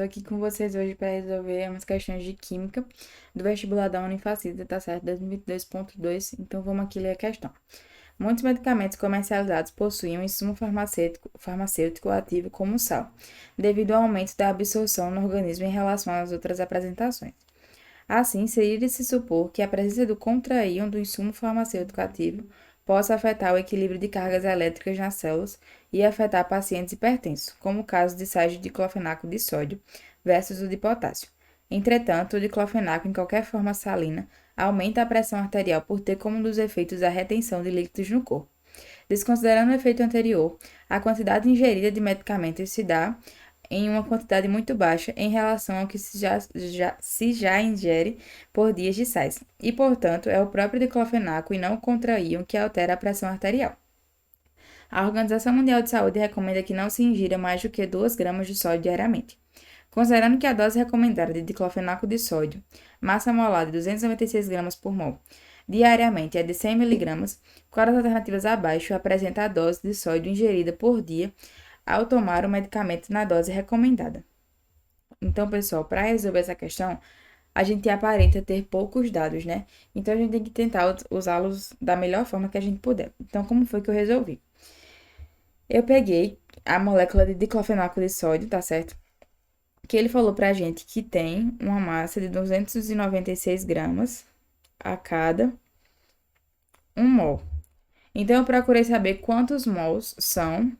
aqui com vocês hoje para resolver umas questões de química do vestibular da Unifacisa, tá certo? 2022.2. Então vamos aqui ler a questão. Muitos medicamentos comercializados possuem um insumo farmacêutico ativo como sal, devido ao aumento da absorção no organismo em relação às outras apresentações. Assim, seria de se supor que a presença do contraíon do insumo farmacêutico ativo possa afetar o equilíbrio de cargas elétricas nas células e afetar pacientes hipertensos, como o caso de sais de diclofenaco de sódio versus o de potássio. Entretanto, o diclofenaco, em qualquer forma salina, aumenta a pressão arterial por ter como um dos efeitos a retenção de líquidos no corpo. Desconsiderando o efeito anterior, a quantidade ingerida de medicamentos se dá em uma quantidade muito baixa em relação ao que se já ingere por dias de sais, e, portanto, é o próprio diclofenaco e não o contraíon que altera a pressão arterial. A Organização Mundial de Saúde recomenda que não se ingira mais do que 2 gramas de sódio diariamente. Considerando que a dose recomendada de diclofenaco de sódio, massa molar de 296 gramas por mol, diariamente é de 100 miligramas, qual das alternativas abaixo apresenta a dose de sódio ingerida por dia ao tomar o medicamento na dose recomendada? Então, pessoal, para resolver essa questão, a gente aparenta ter poucos dados, né? Então, a gente tem que tentar usá-los da melhor forma que a gente puder. Então, como foi que eu resolvi? Eu peguei a molécula de diclofenaco de sódio, tá certo? Que ele falou pra gente que tem uma massa de 296 gramas a cada 1 mol. Então, eu procurei saber quantos mols são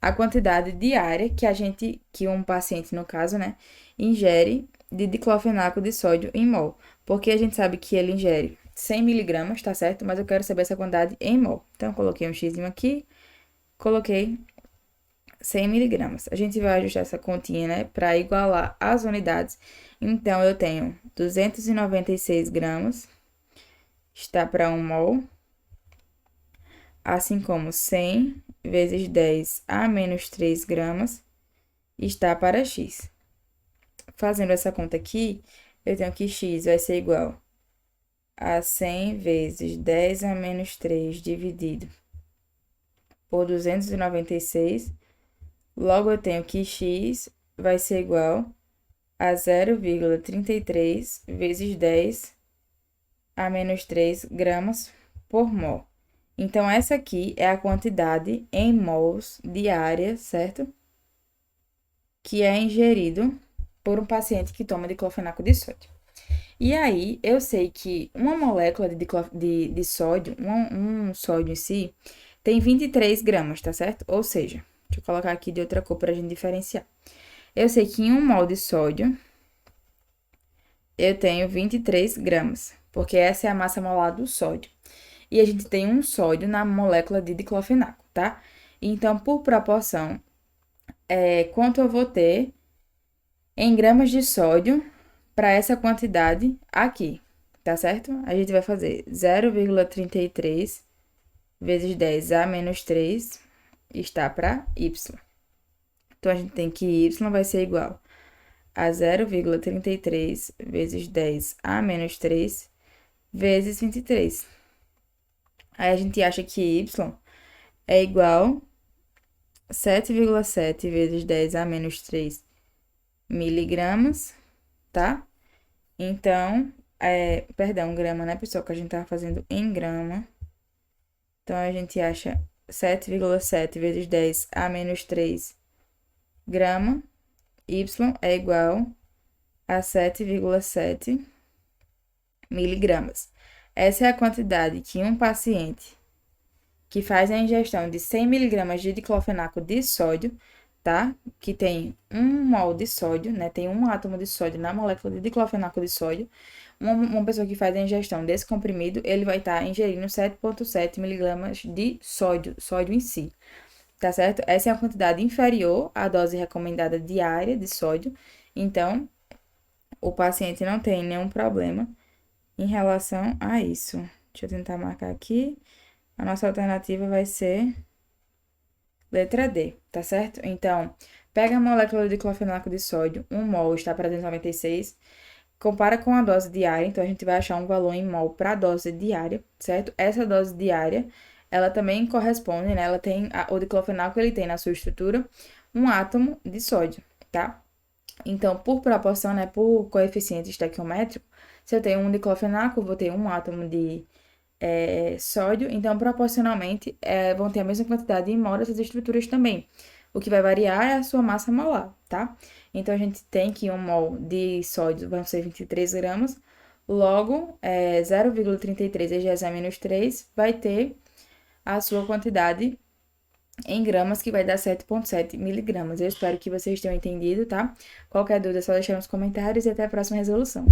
a quantidade diária que um paciente, no caso, né, ingere de diclofenaco de sódio em mol. Porque a gente sabe que ele ingere 100 miligramas, tá certo? Mas eu quero saber essa quantidade em mol. Então, eu coloquei um x aqui, coloquei 100 miligramas. A gente vai ajustar essa continha, né, para igualar as unidades. Então, eu tenho 296 gramas, está para 1 mol, assim como 100 vezes 10 a menos 3 gramas, está para x. Fazendo essa conta aqui, eu tenho que x vai ser igual a 100 vezes 10 a menos 3 dividido por 296. Logo, eu tenho que x vai ser igual a 0,33 vezes 10 a menos 3 gramas por mol. Então, essa aqui é a quantidade em mols diária, certo? Que é ingerido por um paciente que toma diclofenaco de sódio. E aí, eu sei que uma molécula de sódio, um sódio em si, tem 23 gramas, tá certo? Ou seja, deixa eu colocar aqui de outra cor pra gente diferenciar. Eu sei que em 1 mol de sódio, eu tenho 23 gramas, porque essa é a massa molar do sódio. E a gente tem um sódio na molécula de diclofenaco, tá? Então, por proporção, quanto eu vou ter em gramas de sódio para essa quantidade aqui, tá certo? A gente vai fazer 0,33 vezes 10 a menos 3 está para y. Então, a gente tem que y vai ser igual a 0,33 vezes 10 a menos 3 vezes 23. Aí, a gente acha que y é igual a 7,7 vezes 10 a menos 3 miligramas, tá? Então, perdão, grama, né, pessoal? Que a gente tava fazendo em grama. Então, a gente acha 7,7 vezes 10 a menos 3 grama. Y é igual a 7,7 miligramas. Essa é a quantidade que um paciente que faz a ingestão de 100 miligramas de diclofenaco de sódio, tá? Que tem 1 mol de sódio, né? Tem um átomo de sódio na molécula de diclofenaco de sódio. Uma pessoa que faz a ingestão desse comprimido, ele vai estar ingerindo 7,7 miligramas de sódio em si, tá certo? Essa é a quantidade inferior à dose recomendada diária de sódio. Então, o paciente não tem nenhum problema em relação a isso. Deixa eu tentar marcar aqui. A nossa alternativa vai ser letra D, tá certo? Então, pega a molécula de diclofenaco de sódio, 1 mol está para 296, compara com a dose diária, então a gente vai achar um valor em mol para a dose diária, certo? Essa dose diária, ela também corresponde, né? Ela tem, o diclofenaco, ele tem na sua estrutura um átomo de sódio, tá? Então, por proporção, né, por coeficiente estequiométrico, se eu tenho um diclofenaco, eu vou ter um átomo de sódio, então, proporcionalmente, vão ter a mesma quantidade de mol dessas estruturas também. O que vai variar é a sua massa molar, tá? Então, a gente tem que 1 mol de sódio vai ser 23 gramas, logo, 0,33 EGS-3 vai ter a sua quantidade em gramas, que vai dar 7,7 miligramas. Eu espero que vocês tenham entendido, tá? Qualquer dúvida é só deixar nos comentários e até a próxima resolução.